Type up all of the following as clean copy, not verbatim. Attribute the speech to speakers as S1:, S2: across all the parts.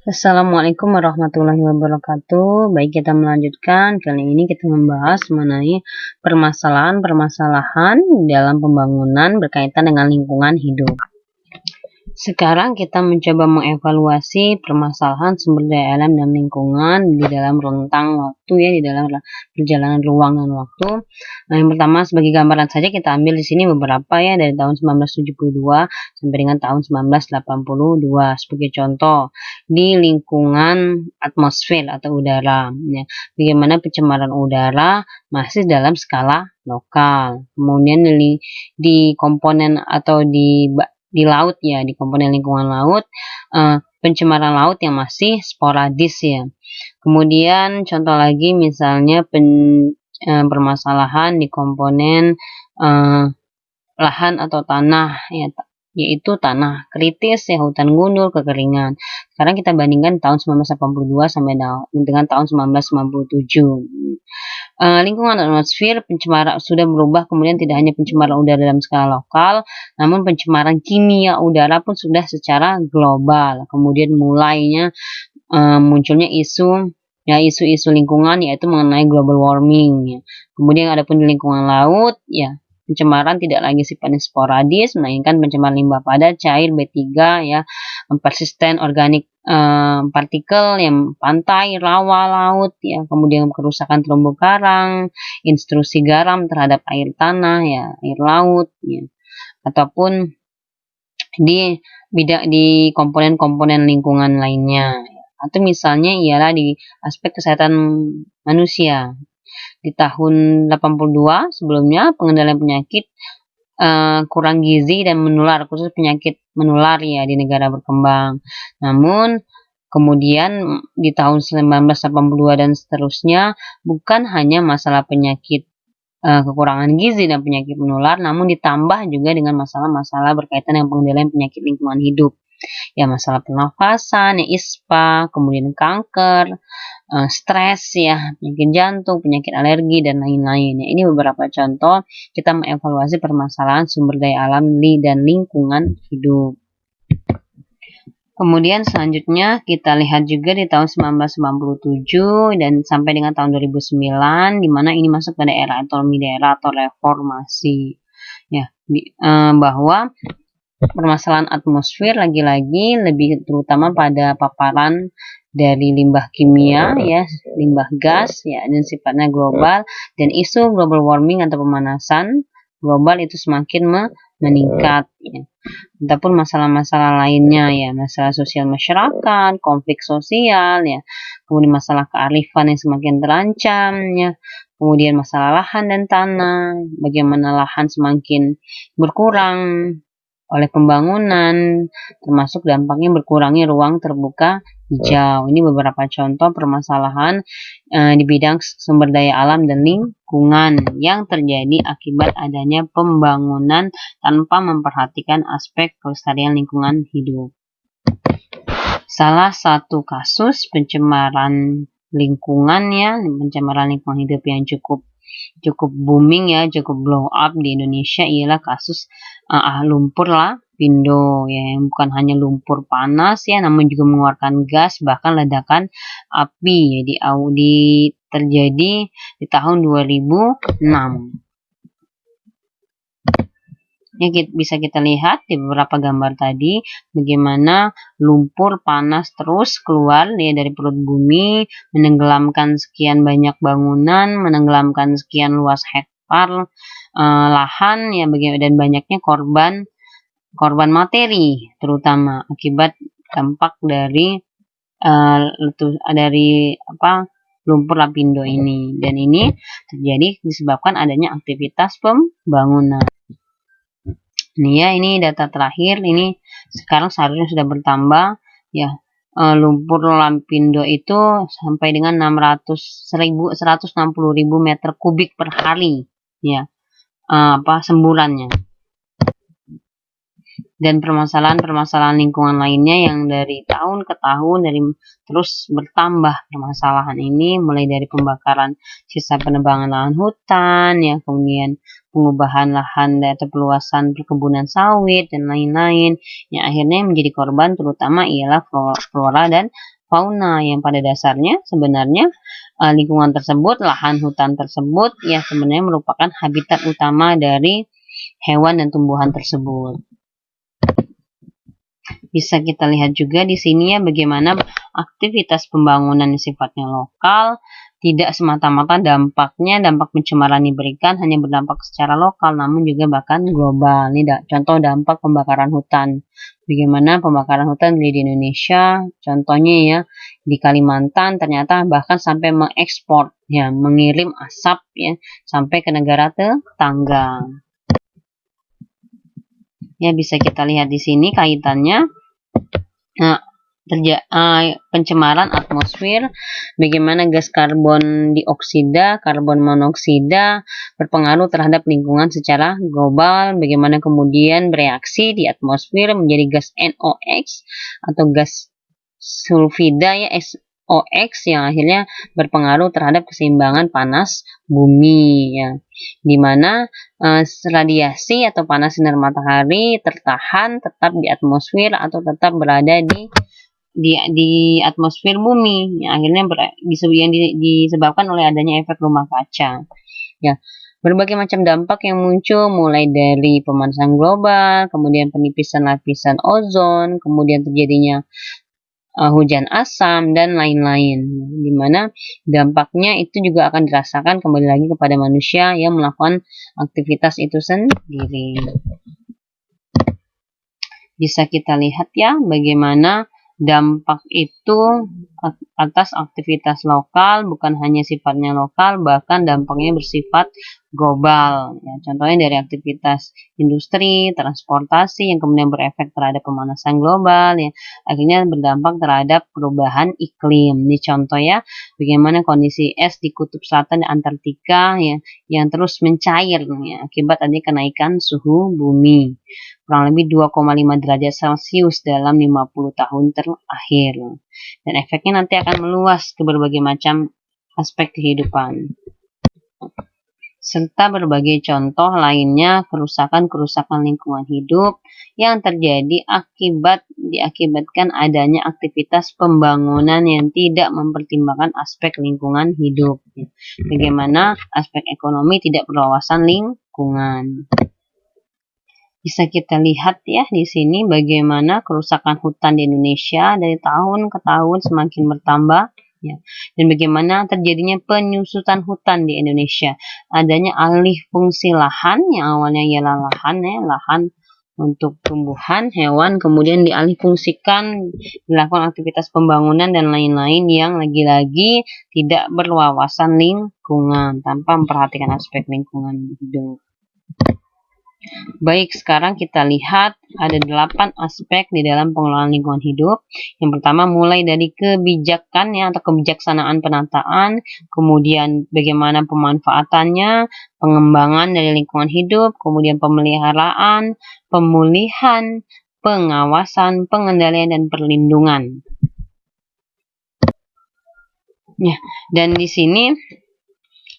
S1: Assalamualaikum warahmatullahi wabarakatuh. Baik, kita melanjutkan. Kali ini kita membahas mengenai permasalahan-permasalahan dalam pembangunan berkaitan dengan lingkungan hidup. Sekarang kita mencoba mengevaluasi permasalahan sumber daya alam dan lingkungan di dalam rentang waktu, ya, di dalam perjalanan ruang dan waktu. Nah, yang pertama sebagai gambaran saja kita ambil di sini beberapa, ya, dari tahun 1972 sampai dengan tahun 1982 sebagai contoh di lingkungan atmosfer atau udara, ya. Bagaimana pencemaran udara masih dalam skala lokal. Kemudian di komponen atau di laut, ya, di komponen lingkungan laut, pencemaran laut yang masih sporadis, ya. Kemudian contoh lagi misalnya permasalahan di komponen lahan atau tanah, ya, yaitu tanah kritis, ya, hutan gundul, kekeringan. Sekarang kita bandingkan tahun 1982 sampai dengan tahun 1997. Lingkungan atmosfer pencemaran sudah berubah, kemudian tidak hanya pencemaran udara dalam skala lokal, namun pencemaran kimia udara pun sudah secara global. Kemudian mulainya munculnya isu-isu lingkungan, yaitu mengenai global warming, ya. Kemudian adapun di lingkungan laut, ya, pencemaran tidak lagi sifatnya sporadis, melainkan pencemaran limbah padat, cair, B3, ya, persisten organik, partikel yang pantai, rawa, laut, ya, kemudian kerusakan terumbu karang, intrusi garam terhadap air tanah, ya, air laut, ya, ataupun di komponen-komponen lingkungan lainnya, atau misalnya ialah di aspek kesehatan manusia. Di tahun 82 sebelumnya pengendalian penyakit kurang gizi dan menular, khusus penyakit menular, ya, di negara berkembang. Namun kemudian di tahun 1982 dan seterusnya bukan hanya masalah penyakit kekurangan gizi dan penyakit menular, namun ditambah juga dengan masalah-masalah berkaitan dengan pengendalian penyakit lingkungan hidup. Ya, masalah pernafasan, ya, ISPA, kemudian kanker, stres, ya, penyakit jantung, penyakit alergi, dan lain-lain. Ya, ini beberapa contoh kita mengevaluasi permasalahan sumber daya alam dan lingkungan hidup. Kemudian selanjutnya kita lihat juga di tahun 1997 dan sampai dengan tahun 2009, di mana ini masuk pada era otonomi daerah atau reformasi. Ya, bahwa permasalahan atmosfer lagi-lagi lebih terutama pada paparan dari limbah kimia, ya, limbah gas, ya, dan sifatnya global, dan isu global warming atau pemanasan global itu semakin meningkat, ya. Ataupun masalah-masalah lainnya, ya, masalah sosial masyarakat, konflik sosial, ya, kemudian masalah kearifan yang semakin terancam, ya, kemudian masalah lahan dan tanah, bagaimana lahan semakin berkurang oleh pembangunan, termasuk dampaknya berkurangnya ruang terbuka hijau. Ini beberapa contoh permasalahan di bidang sumber daya alam dan lingkungan yang terjadi akibat adanya pembangunan tanpa memperhatikan aspek kelestarian lingkungan hidup. Salah satu kasus pencemaran lingkungan, ya, pencemaran lingkungan hidup yang cukup booming, ya, cukup blow up di Indonesia ialah kasus lumpur lapindo, ya, yang bukan hanya lumpur panas, ya, namun juga mengeluarkan gas, bahkan ledakan api, ya, terjadi di tahun 2006. Ya, bisa kita lihat di beberapa gambar tadi bagaimana lumpur panas terus keluar, ya, dari perut bumi, menenggelamkan sekian banyak bangunan, menenggelamkan sekian luas hektar lahan, ya, dan banyaknya korban materi, terutama akibat dampak dari lumpur lapindo ini, dan ini terjadi disebabkan adanya aktivitas pembangunan. Ini data terakhir, ini sekarang seharusnya sudah bertambah, ya, lumpur lapindo itu sampai dengan 160.000 meter kubik per hari, ya, semburannya. Dan permasalahan-permasalahan lingkungan lainnya yang dari tahun ke tahun terus bertambah permasalahan ini, mulai dari pembakaran sisa penebangan lahan hutan, ya, kemudian pengubahan lahan atau perluasan perkebunan sawit dan lain-lain, yang akhirnya menjadi korban terutama ialah flora dan fauna yang pada dasarnya sebenarnya lingkungan tersebut, lahan hutan tersebut ya sebenarnya merupakan habitat utama dari hewan dan tumbuhan tersebut. Bisa kita lihat juga di sini ya bagaimana aktivitas pembangunan yang sifatnya lokal tidak semata-mata dampak pencemaran diberikan hanya berdampak secara lokal namun juga bahkan global. Ini contoh dampak pembakaran hutan. Bagaimana pembakaran hutan di Indonesia, contohnya ya di Kalimantan ternyata bahkan sampai mengekspor ya, mengirim asap ya sampai ke negara tetangga. Ya bisa kita lihat di sini kaitannya pencemaran atmosfer, bagaimana gas karbon dioksida, karbon monoksida berpengaruh terhadap lingkungan secara global, bagaimana kemudian bereaksi di atmosfer menjadi gas NOx atau gas sulfida ya SOx yang akhirnya berpengaruh terhadap keseimbangan panas bumi ya, dimana radiasi atau panas sinar matahari tertahan tetap di atmosfer atau tetap berada di atmosfer bumi yang akhirnya disebabkan oleh adanya efek rumah kaca ya. Berbagai macam dampak yang muncul mulai dari pemanasan global, kemudian penipisan lapisan ozon, kemudian terjadinya hujan asam dan lain-lain, dimana dampaknya itu juga akan dirasakan kembali lagi kepada manusia yang melakukan aktivitas itu sendiri. Bisa kita lihat ya bagaimana dampak itu atas aktivitas lokal, bukan hanya sifatnya lokal, bahkan dampaknya bersifat global. Ya, contohnya dari aktivitas industri, transportasi yang kemudian berefek terhadap pemanasan global, ya, akhirnya berdampak terhadap perubahan iklim. Ini contoh ya, bagaimana kondisi es di Kutub Selatan dan Antartika ya, yang terus mencair ya, akibat adanya kenaikan suhu bumi kurang lebih 2,5 derajat Celcius dalam 50 tahun terakhir. Dan efeknya nanti akan meluas ke berbagai macam aspek kehidupan. Serta berbagai contoh lainnya kerusakan-kerusakan lingkungan hidup yang terjadi diakibatkan adanya aktivitas pembangunan yang tidak mempertimbangkan aspek lingkungan hidup. Bagaimana aspek ekonomi tidak berwawasan lingkungan. Bisa kita lihat ya di sini bagaimana kerusakan hutan di Indonesia dari tahun ke tahun semakin bertambah ya. Dan bagaimana terjadinya penyusutan hutan di Indonesia. Adanya alih fungsi lahan yang awalnya ialah lahan untuk tumbuhan, hewan, kemudian dialih fungsikan, dilakukan aktivitas pembangunan dan lain-lain yang lagi-lagi tidak berwawasan lingkungan tanpa memperhatikan aspek lingkungan hidup. Baik, sekarang kita lihat ada 8 aspek di dalam pengelolaan lingkungan hidup. Yang pertama mulai dari kebijakan ya atau kebijaksanaan penataan, kemudian bagaimana pemanfaatannya, pengembangan dari lingkungan hidup, kemudian pemeliharaan, pemulihan, pengawasan, pengendalian dan perlindungan. Ya, dan di sini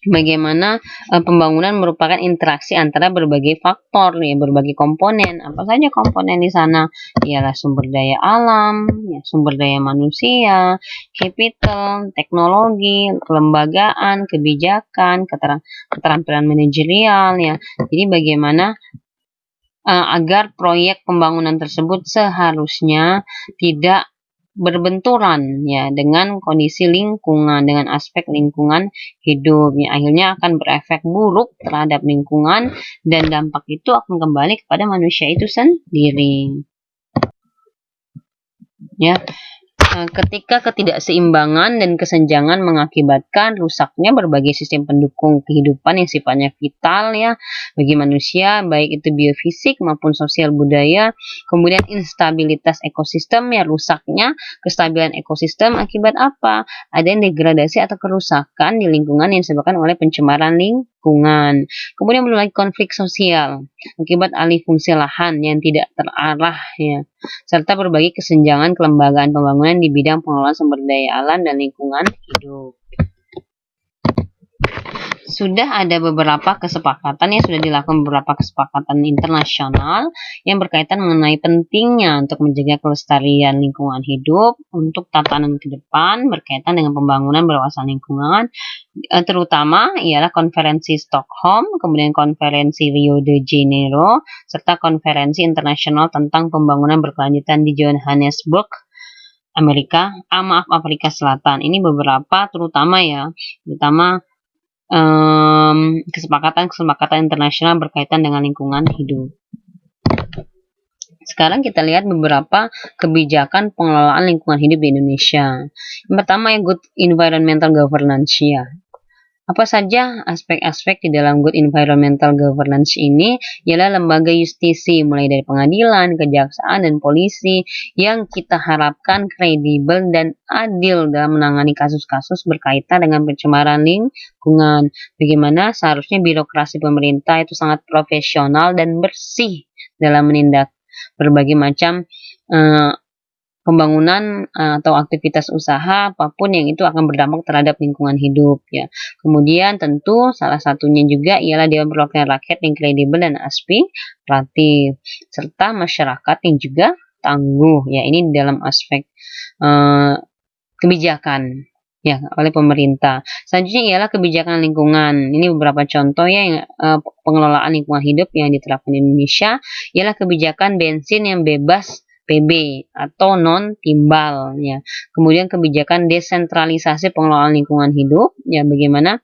S1: bagaimana pembangunan merupakan interaksi antara berbagai faktor nih, berbagai komponen. Apa saja komponen di sana? Ialah sumber daya alam, ya, sumber daya manusia, capital, teknologi, kelembagaan, kebijakan, keterampilan manajerial ya. Jadi bagaimana agar proyek pembangunan tersebut seharusnya tidak berbenturan ya dengan kondisi lingkungan, dengan aspek lingkungan hidup ya, akhirnya akan berefek buruk terhadap lingkungan dan dampak itu akan kembali kepada manusia itu sendiri ya. Ketika ketidakseimbangan dan kesenjangan mengakibatkan rusaknya berbagai sistem pendukung kehidupan yang sifatnya vital ya bagi manusia, baik itu biofisik maupun sosial budaya, kemudian instabilitas ekosistem ya, rusaknya kestabilan ekosistem akibat apa? Ada degradasi atau kerusakan di lingkungan yang disebabkan oleh pencemaran lingkungan. Kemudian belum lagi konflik sosial akibat alih fungsi lahan yang tidak terarah ya, serta berbagai kesenjangan kelembagaan pembangunan di bidang pengelolaan sumber daya alam dan lingkungan hidup. sudah ada beberapa kesepakatan yang sudah dilakukan beberapa kesepakatan internasional yang berkaitan mengenai pentingnya untuk menjaga kelestarian lingkungan hidup untuk tatanan ke depan berkaitan dengan pembangunan berwawasan lingkungan, terutama ialah konferensi Stockholm, kemudian konferensi Rio de Janeiro, serta konferensi internasional tentang pembangunan berkelanjutan di Johannesburg, Afrika Selatan. Ini beberapa terutama kesepakatan internasional berkaitan dengan lingkungan hidup. Sekarang kita lihat beberapa kebijakan pengelolaan lingkungan hidup di Indonesia. Yang pertama good environmental governance ya. Apa saja aspek-aspek di dalam good environmental governance ini? Ialah lembaga justisi mulai dari pengadilan, kejaksaan, dan polisi yang kita harapkan kredibel dan adil dalam menangani kasus-kasus berkaitan dengan pencemaran lingkungan. Bagaimana seharusnya birokrasi pemerintah itu sangat profesional dan bersih dalam menindak berbagai macam pembangunan atau aktivitas usaha apapun yang itu akan berdampak terhadap lingkungan hidup ya. Kemudian tentu salah satunya juga ialah Dewan Perwakilan Rakyat yang kredibel dan aspiratif serta masyarakat yang juga tangguh ya. Ini dalam aspek kebijakan ya oleh pemerintah. Selanjutnya ialah kebijakan lingkungan. Ini beberapa contoh ya yang pengelolaan lingkungan hidup yang diterapkan di Indonesia ialah kebijakan bensin yang bebas PB atau non timbal ya. Kemudian kebijakan desentralisasi pengelolaan lingkungan hidup ya, bagaimana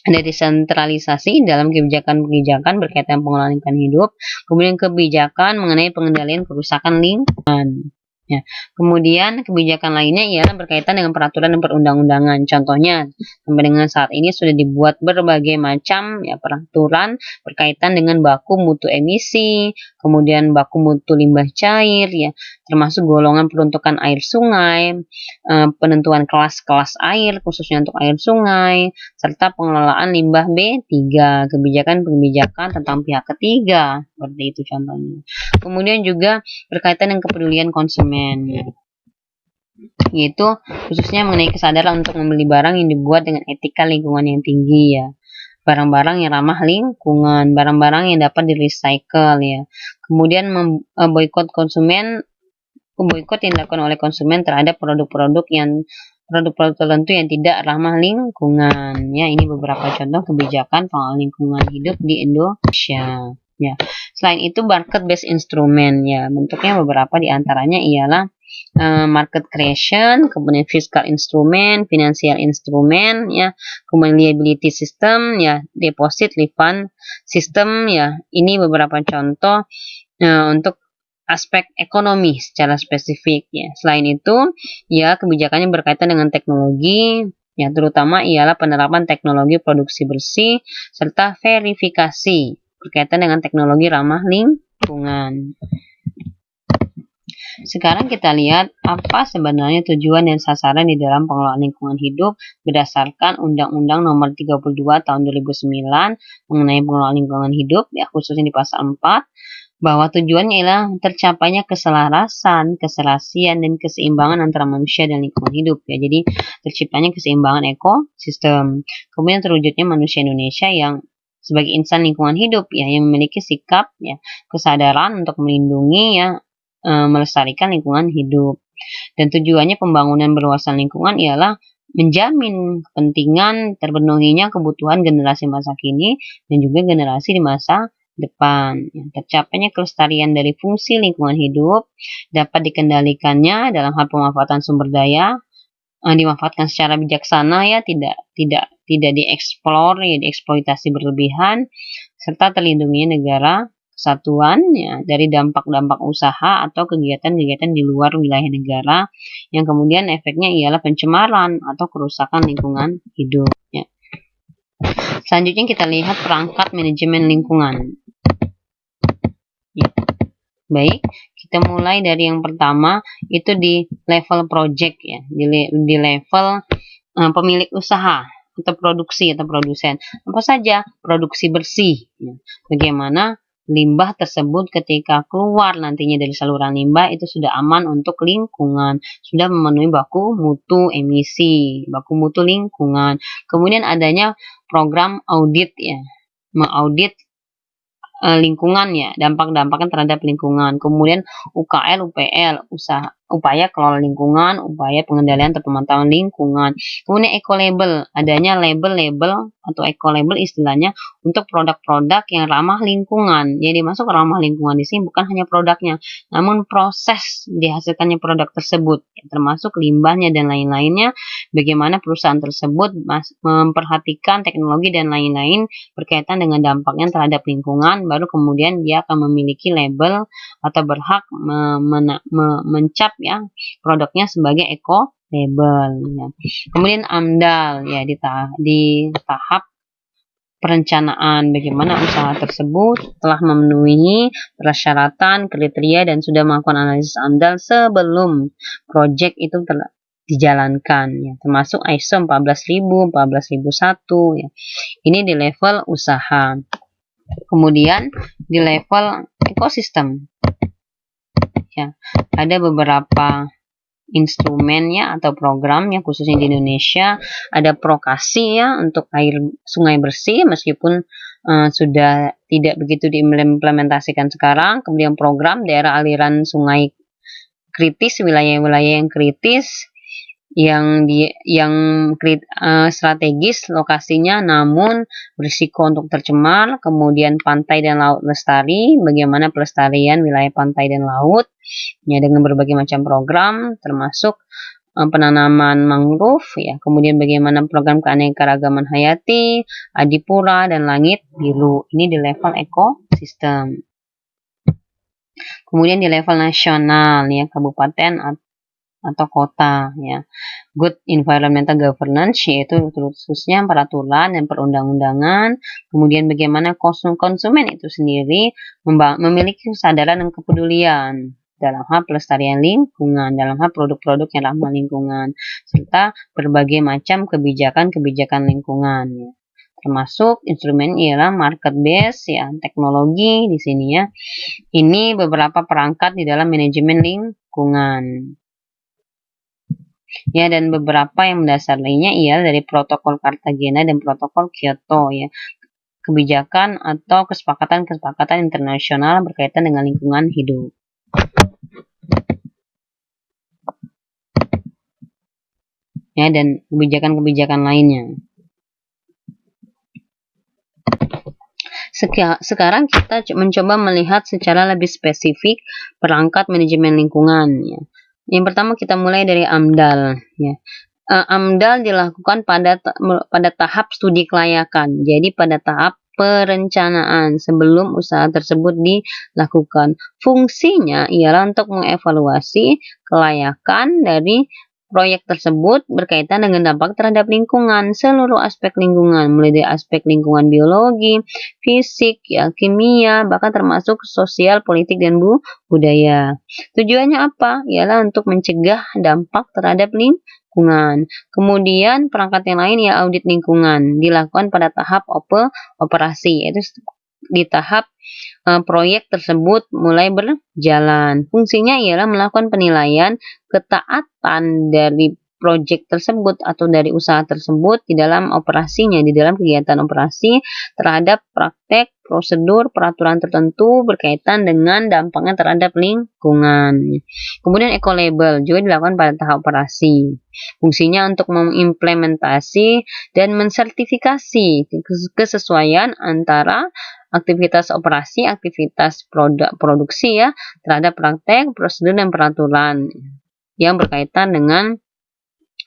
S1: ada desentralisasi dalam kebijakan-kebijakan berkaitan pengelolaan lingkungan hidup. Kemudian kebijakan mengenai pengendalian kerusakan lingkungan. Ya. Kemudian kebijakan lainnya ialah berkaitan dengan peraturan dan perundang-undangan. Contohnya, sampai dengan saat ini sudah dibuat berbagai macam ya peraturan berkaitan dengan baku mutu emisi, kemudian baku mutu limbah cair ya, termasuk golongan peruntukan air sungai, penentuan kelas-kelas air khususnya untuk air sungai, serta pengelolaan limbah B3, kebijakan-kebijakan tentang pihak ketiga, seperti itu contohnya. Kemudian juga berkaitan dengan kepedulian konsumen, yaitu khususnya mengenai kesadaran untuk membeli barang yang dibuat dengan etika lingkungan yang tinggi ya. Barang-barang yang ramah lingkungan, barang-barang yang dapat di-recycle ya. Kemudian boikot yang dilakukan oleh konsumen terhadap produk-produk tertentu yang tidak ramah lingkungan ya. Ini beberapa contoh kebijakan pengelolaan lingkungan hidup di Indonesia ya. Selain itu market based instrument ya, bentuknya beberapa diantaranya ialah market creation, kemudian fiscal instrument, financial instrument ya, kemudian liability system ya, deposit refund system ya. Ini beberapa contoh untuk aspek ekonomi secara spesifik ya. Selain itu ya, kebijakannya berkaitan dengan teknologi ya, terutama ialah penerapan teknologi produksi bersih serta verifikasi berkaitan dengan teknologi ramah lingkungan. Sekarang kita lihat apa sebenarnya tujuan dan sasaran di dalam pengelolaan lingkungan hidup berdasarkan Undang-Undang Nomor 32 Tahun 2009 mengenai pengelolaan lingkungan hidup ya, khususnya di pasal 4, bahwa tujuannya ialah tercapainya keselarasan, keserasian, dan keseimbangan antara manusia dan lingkungan hidup ya. Jadi terciptanya keseimbangan ekosistem. Kemudian terwujudnya manusia Indonesia yang sebagai insan lingkungan hidup ya, yang memiliki sikap ya, kesadaran untuk melindungi ya, melestarikan lingkungan hidup. Dan tujuannya pembangunan berwawasan lingkungan ialah menjamin kepentingan terpenuhinya kebutuhan generasi masa kini dan juga generasi di masa depan. Tercapainya kelestarian dari fungsi lingkungan hidup dapat dikendalikannya dalam hal pemanfaatan sumber daya, dimanfaatkan secara bijaksana ya, tidak dieksplor ya, dieksploitasi berlebihan, serta terlindunginya negara kesatuan ya dari dampak-dampak usaha atau kegiatan-kegiatan di luar wilayah negara yang kemudian efeknya ialah pencemaran atau kerusakan lingkungan hidup ya. Selanjutnya kita lihat perangkat manajemen lingkungan. Ya. Baik, kita mulai dari yang pertama itu di level project ya, di level pemilik usaha atau produksi atau produsen. Apa saja? Produksi bersih ya. Bagaimana limbah tersebut ketika keluar nantinya dari saluran limbah itu sudah aman untuk lingkungan, sudah memenuhi baku mutu emisi, baku mutu lingkungan. Kemudian adanya program audit ya, mengaudit lingkungan ya, dampak-dampaknya terhadap lingkungan. Kemudian UKL, UPL, upaya kelola lingkungan, upaya pengendalian atau pemantauan lingkungan. Kemudian eco-label, adanya label-label atau eco-label istilahnya untuk produk-produk yang ramah lingkungan. Jadi masuk ramah lingkungan di sini bukan hanya produknya, namun proses dihasilkannya produk tersebut, termasuk limbahnya dan lain-lainnya, bagaimana perusahaan tersebut memperhatikan teknologi dan lain-lain berkaitan dengan dampaknya terhadap lingkungan, baru kemudian dia akan memiliki label atau berhak mencap ya produknya sebagai eco label ya. Kemudian AMDAL ya di tahap perencanaan bagaimana usaha tersebut telah memenuhi persyaratan, kriteria dan sudah melakukan analisis AMDAL sebelum proyek itu dijalankan ya, termasuk ISO 14000, 14001 ya. Ini di level usaha. Kemudian di level ekosistem ya, ada beberapa instrumennya atau programnya khususnya di Indonesia. Ada Prokasi ya untuk air sungai bersih meskipun sudah tidak begitu diimplementasikan sekarang. Kemudian program daerah aliran sungai kritis, wilayah-wilayah yang kritis yang strategis lokasinya namun berisiko untuk tercemar. Kemudian pantai dan laut lestari, bagaimana pelestarian wilayah pantai dan laut ya dengan berbagai macam program termasuk penanaman mangrove ya, kemudian bagaimana program keanekaragaman hayati, adipura dan langit biru. Ini di level ekosistem. Kemudian di level nasional ya, kabupaten atau kota ya. Good environmental governance yaitu khususnya peraturan dan perundang-undangan. Kemudian bagaimana konsumen itu sendiri memiliki kesadaran dan kepedulian dalam hal pelestarian lingkungan, dalam hal produk-produk yang ramah lingkungan, serta berbagai macam kebijakan-kebijakan lingkungan ya. Termasuk instrumen ialah market base ya, teknologi di sini ya. Ini beberapa perangkat di dalam manajemen lingkungan. Ya, dan beberapa yang mendasarinya ialah dari protokol Cartagena dan protokol Kyoto ya. Kebijakan atau kesepakatan-kesepakatan internasional berkaitan dengan lingkungan hidup. Ya, dan kebijakan-kebijakan lainnya. Sekarang kita mencoba melihat secara lebih spesifik perangkat manajemen lingkungan ya. Yang pertama kita mulai dari AMDAL ya. AMDAL dilakukan pada tahap studi kelayakan. Jadi pada tahap perencanaan sebelum usaha tersebut dilakukan. Fungsinya ialah untuk mengevaluasi kelayakan dari proyek tersebut berkaitan dengan dampak terhadap lingkungan, seluruh aspek lingkungan, mulai dari aspek lingkungan biologi, fisik, ya, kimia, bahkan termasuk sosial, politik, dan budaya. Tujuannya apa? Ialah untuk mencegah dampak terhadap lingkungan. Kemudian perangkat yang lain ya audit lingkungan dilakukan pada tahap operasi, yaitu di tahap proyek tersebut mulai berjalan. Fungsinya ialah melakukan penilaian ketaatan dari proyek tersebut atau dari usaha tersebut di dalam operasinya, di dalam kegiatan operasi terhadap praktek, prosedur, peraturan tertentu berkaitan dengan dampaknya terhadap lingkungan. Kemudian eco-label juga dilakukan pada tahap operasi. Fungsinya untuk mengimplementasi dan mensertifikasi kesesuaian antara aktivitas operasi, aktivitas produksi ya terhadap praktek, prosedur dan peraturan yang berkaitan dengan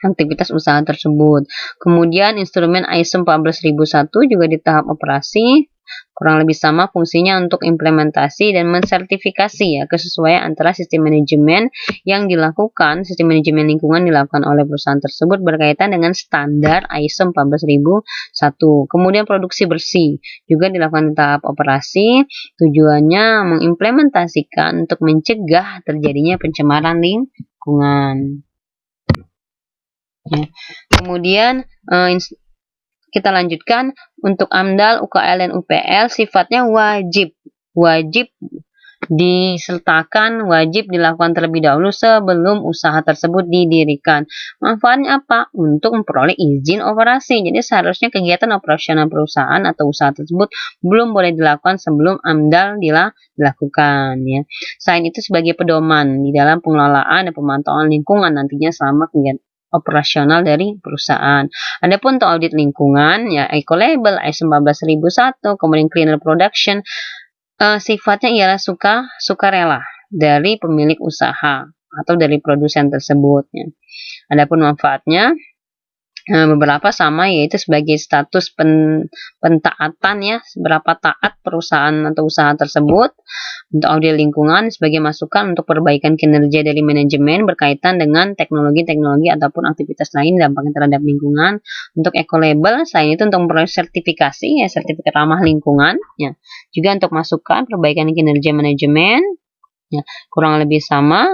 S1: aktivitas usaha tersebut. Kemudian instrumen ISO 14001 juga di tahap operasi kurang lebih sama fungsinya untuk implementasi dan mensertifikasi ya kesesuaian antara sistem manajemen yang dilakukan, sistem manajemen lingkungan dilakukan oleh perusahaan tersebut berkaitan dengan standar ISO 14001. Kemudian produksi bersih juga dilakukan di tahap operasi, tujuannya mengimplementasikan untuk mencegah terjadinya pencemaran lingkungan. Ya. Kemudian kita lanjutkan untuk AMDAL, UKL, dan UPL sifatnya wajib wajib disertakan, wajib dilakukan terlebih dahulu sebelum usaha tersebut didirikan. Manfaatnya apa? Untuk memperoleh izin operasi. Jadi seharusnya kegiatan operasional perusahaan atau usaha tersebut belum boleh dilakukan sebelum AMDAL dilakukan, ya. Selain itu sebagai pedoman di dalam pengelolaan dan pemantauan lingkungan nantinya selama kegiatan operasional dari perusahaan. Adapun untuk audit lingkungan, ya Ecolabel, ISO 14001, kemudian Cleaner Production, sifatnya ialah sukarela dari pemilik usaha atau dari produsen tersebut, ya. Adapun manfaatnya, beberapa sama, yaitu sebagai status pentaatan, ya, seberapa taat perusahaan atau usaha tersebut. Untuk audit lingkungan sebagai masukan untuk perbaikan kinerja dari manajemen berkaitan dengan teknologi-teknologi ataupun aktivitas lain dampaknya terhadap lingkungan. Untuk ecolabel, selain itu untuk memperoleh sertifikasi, ya, sertifikat ramah lingkungan, ya. Juga untuk masukan perbaikan kinerja manajemen, ya, kurang lebih sama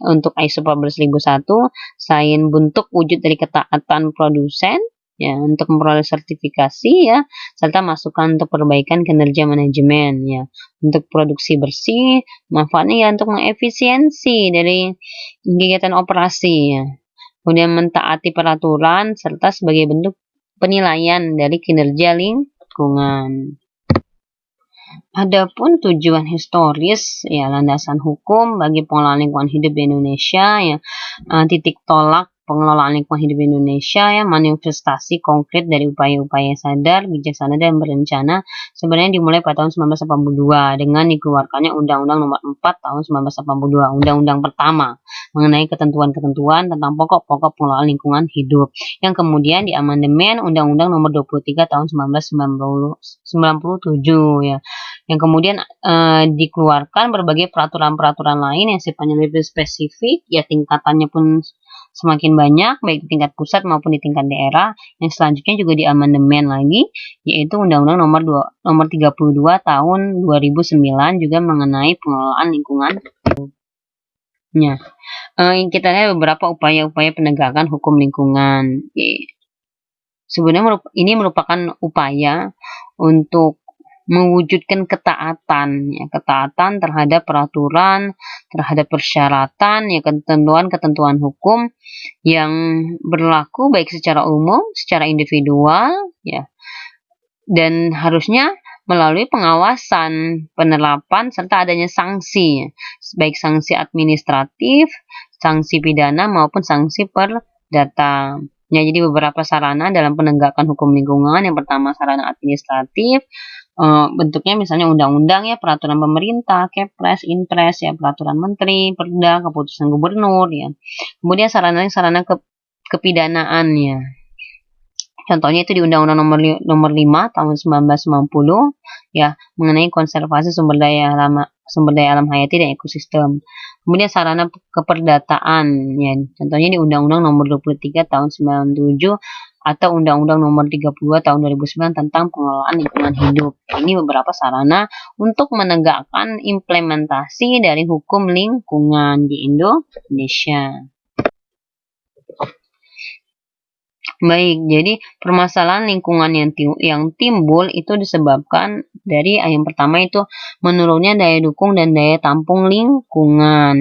S1: untuk ISO 14001, selain bentuk wujud dari ketaatan produsen, ya, untuk memperoleh sertifikasi, ya, serta masukan untuk perbaikan kinerja manajemen, ya. Untuk produksi bersih, manfaatnya ya untuk mengefisiensi dari kegiatan operasi, ya. Kemudian mentaati peraturan serta sebagai bentuk penilaian dari kinerja lingkungan. Adapun tujuan historis, ya, landasan hukum bagi pengelolaan lingkungan hidup di Indonesia, ya, titik tolak pengelolaan lingkungan hidup di Indonesia, ya, manifestasi konkret dari upaya-upaya sadar, bijaksana dan berencana sebenarnya dimulai pada tahun 1982 dengan dikeluarkannya Undang-Undang Nomor 4 tahun 1982, Undang-Undang pertama mengenai ketentuan-ketentuan tentang pokok-pokok pengelolaan lingkungan hidup, yang kemudian diamandemen Undang-Undang Nomor 23 tahun 1997, ya, yang kemudian dikeluarkan berbagai peraturan-peraturan lain yang sifatnya lebih spesifik, ya, tingkatannya pun semakin banyak, baik di tingkat pusat maupun di tingkat daerah, yang selanjutnya juga diamandemen lagi, yaitu Undang-Undang Nomor 32 tahun 2009 juga mengenai pengelolaan lingkungan. Kita lihat beberapa upaya-upaya penegakan hukum lingkungan. Sebenarnya ini merupakan upaya untuk mewujudkan ketaatan, ya, ketaatan terhadap peraturan, terhadap persyaratan, ya, ketentuan-ketentuan hukum yang berlaku baik secara umum, secara individual, ya, dan harusnya melalui pengawasan, penerapan, serta adanya sanksi, baik sanksi administratif, sanksi pidana, maupun sanksi perdata. Ya, jadi beberapa sarana dalam penegakan hukum lingkungan. Yang pertama sarana administratif, bentuknya misalnya undang-undang, ya, peraturan pemerintah, Kepres, Inpres, ya, peraturan menteri, perda, keputusan gubernur, ya. Kemudian sarana kepidanaan, ya. Contohnya itu di Undang-Undang Nomor 5 tahun 1990, ya, mengenai konservasi sumber daya alam hayati dan ekosistem. Kemudian sarana keperdataan, ya, contohnya di Undang-Undang Nomor 23 tahun 97 atau Undang-Undang Nomor 32 tahun 2009 tentang pengelolaan lingkungan hidup. Ini beberapa sarana untuk menegakkan implementasi dari hukum lingkungan di Indonesia. Baik, jadi permasalahan lingkungan yang timbul itu disebabkan dari yang pertama itu menurunnya daya dukung dan daya tampung lingkungan.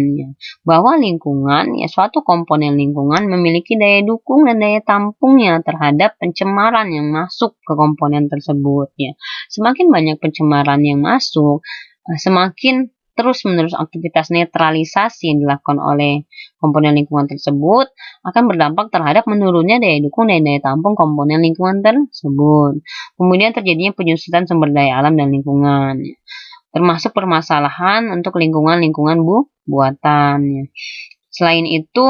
S1: Bahwa lingkungan, ya, suatu komponen lingkungan memiliki daya dukung dan daya tampungnya terhadap pencemaran yang masuk ke komponen tersebut, ya. Semakin banyak pencemaran yang masuk, semakin terus-menerus aktivitas netralisasi yang dilakukan oleh komponen lingkungan tersebut akan berdampak terhadap menurunnya daya dukung dan daya tampung komponen lingkungan tersebut. Kemudian terjadinya penyusutan sumber daya alam dan lingkungan, termasuk permasalahan untuk lingkungan buatan. Selain itu,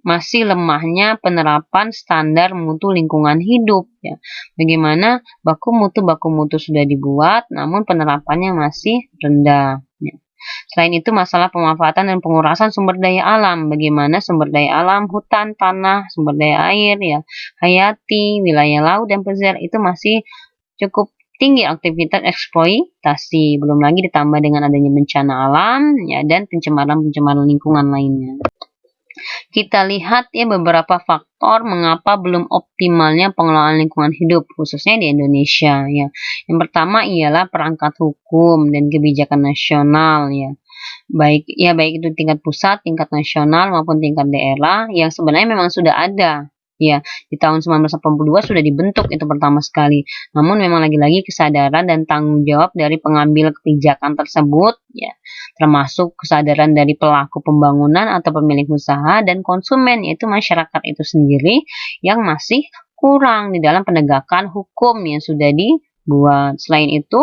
S1: masih lemahnya penerapan standar mutu lingkungan hidup, ya. Bagaimana baku mutu sudah dibuat, namun penerapannya masih rendah, ya. Selain itu, masalah pemanfaatan dan pengurasan sumber daya alam. Bagaimana sumber daya alam, hutan, tanah, sumber daya air, ya, hayati, wilayah laut, dan pesisir itu masih cukup tinggi aktivitas eksploitasi. Belum lagi ditambah dengan adanya bencana alam, ya, dan pencemaran lingkungan lainnya. Kita lihat ya beberapa faktor mengapa belum optimalnya pengelolaan lingkungan hidup, khususnya di Indonesia ya. Yang pertama ialah perangkat hukum dan kebijakan nasional ya. Baik itu tingkat pusat, tingkat nasional maupun tingkat daerah yang sebenarnya memang sudah ada. Ya, di tahun 1982 sudah dibentuk itu pertama sekali. Namun memang lagi-lagi kesadaran dan tanggung jawab dari pengambil kebijakan tersebut ya, termasuk kesadaran dari pelaku pembangunan atau pemilik usaha dan konsumen yaitu masyarakat itu sendiri yang masih kurang di dalam penegakan hukum yang sudah dibuat. Selain itu,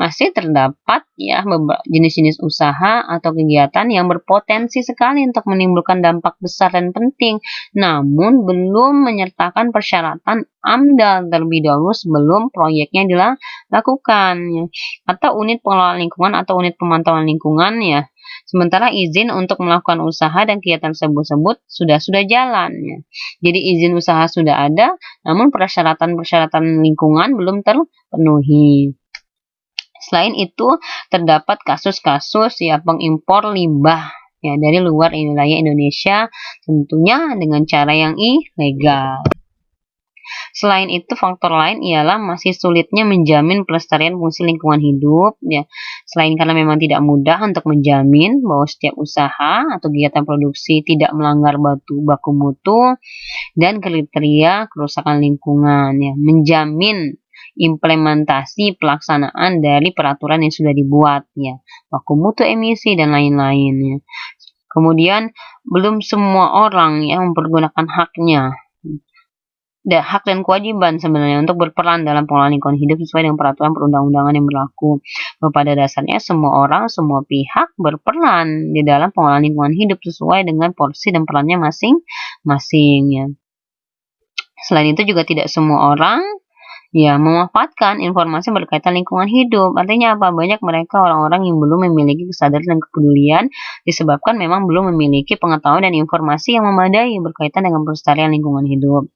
S1: masih terdapat ya jenis-jenis usaha atau kegiatan yang berpotensi sekali untuk menimbulkan dampak besar dan penting, namun belum menyertakan persyaratan AMDAL terlebih dahulu sebelum proyeknya dilakukan ya. Atau unit pengelolaan lingkungan atau unit pemantauan lingkungan ya. Sementara izin untuk melakukan usaha dan kegiatan tersebut sudah jalan ya. Jadi izin usaha sudah ada, namun persyaratan-persyaratan lingkungan belum terpenuhi. Selain itu, terdapat kasus-kasus ya pengimpor limbah ya dari luar wilayah Indonesia, tentunya dengan cara yang ilegal. Selain itu, faktor lain ialah masih sulitnya menjamin pelestarian fungsi lingkungan hidup ya. Selain karena memang tidak mudah untuk menjamin bahwa setiap usaha atau kegiatan produksi tidak melanggar baku mutu dan kriteria kerusakan lingkungan ya. Menjamin implementasi pelaksanaan dari peraturan yang sudah dibuat ya, baku mutu emisi dan lain-lain ya. Kemudian belum semua orang yang mempergunakan haknya, hak dan kewajiban sebenarnya untuk berperan dalam pengelolaan lingkungan hidup sesuai dengan peraturan perundang-undangan yang berlaku. Pada dasarnya semua orang, semua pihak berperan di dalam pengelolaan lingkungan hidup sesuai dengan porsi dan perannya masing-masing ya. Selain itu juga tidak semua orang ya memanfaatkan informasi berkaitan lingkungan hidup. Artinya apa? Banyak mereka orang-orang yang belum memiliki kesadaran dan kepedulian disebabkan memang belum memiliki pengetahuan dan informasi yang memadai berkaitan dengan pelestarian lingkungan hidup.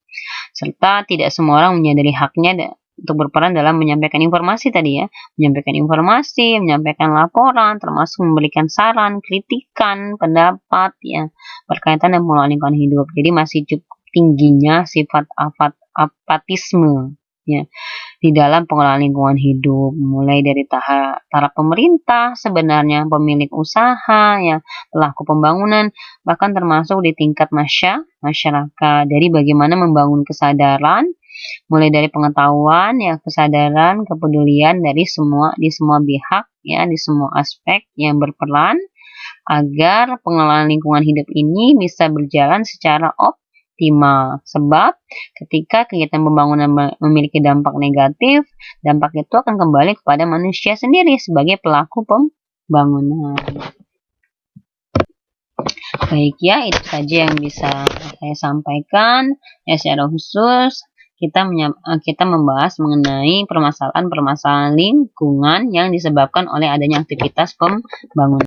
S1: Serta tidak semua orang menyadari haknya untuk berperan dalam menyampaikan informasi tadi ya. Menyampaikan informasi, menyampaikan laporan, termasuk memberikan saran, kritikan, pendapat ya berkaitan dengan pengelolaan lingkungan hidup. Jadi masih cukup tingginya sifat apatisme ya di dalam pengelolaan lingkungan hidup, mulai dari taraf pemerintah sebenarnya, pemilik usaha ya, pelaku pembangunan, bahkan termasuk di tingkat masyarakat. Dari bagaimana membangun kesadaran, mulai dari pengetahuan ya, kesadaran, kepedulian di semua pihak ya, di semua aspek yang berperan agar pengelolaan lingkungan hidup ini bisa berjalan secara optimal. Sebab ketika kegiatan pembangunan memiliki dampak negatif, dampak itu akan kembali kepada manusia sendiri sebagai pelaku pembangunan. Baik ya, itu saja yang bisa saya sampaikan ya. Secara khusus kita membahas mengenai permasalahan lingkungan yang disebabkan oleh adanya aktivitas pembangunan.